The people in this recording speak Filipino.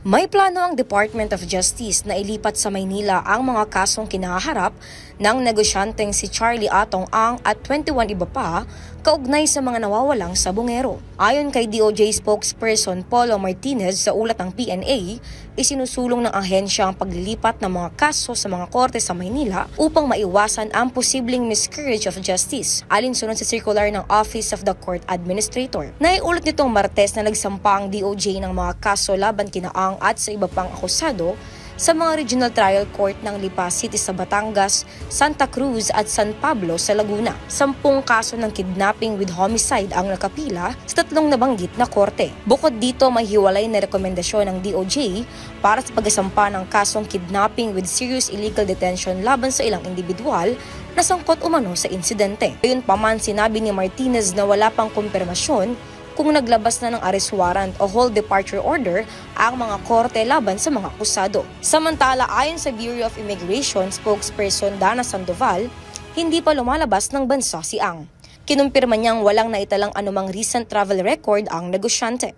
May plano ang Department of Justice na ilipat sa Maynila ang mga kasong kinaharap ng negosyanteng si Charlie Atong Ang at 21 iba pa kaugnay sa mga nawawalang sabongero. Ayon kay DOJ spokesperson Paulo Martinez sa ulat ng PNA, isinusulong ng ahensya ang paglilipat ng mga kaso sa mga korte sa Maynila upang maiwasan ang posibleng miscarriage of justice, alinsunod sa circular ng Office of the Court Administrator. Naiulat nitong Martes na nagsampa ang DOJ ng mga kaso laban kina Ang at sa iba pang akusado sa mga regional trial court ng Lipa City sa Batangas, Santa Cruz at San Pablo sa Laguna. 10 kaso ng kidnapping with homicide ang nakapila sa 3 nabanggit na korte. Bukod dito, may hiwalay na rekomendasyon ng DOJ para sa pagsasampa ng kasong kidnapping with serious illegal detention laban sa ilang individual na sangkot umano sa insidente. Gayunpaman, sinabi ni Martinez na wala pang kumpirmasyon kung naglabas na ng arrest warrant o hold departure order ang mga korte laban sa mga akusado. Samantala, ayon sa Bureau of Immigration spokesperson Dana Sandoval, hindi pa lumalabas ng bansa si Ang. Kinumpirma niyang walang naitalang anumang recent travel record ang negosyante.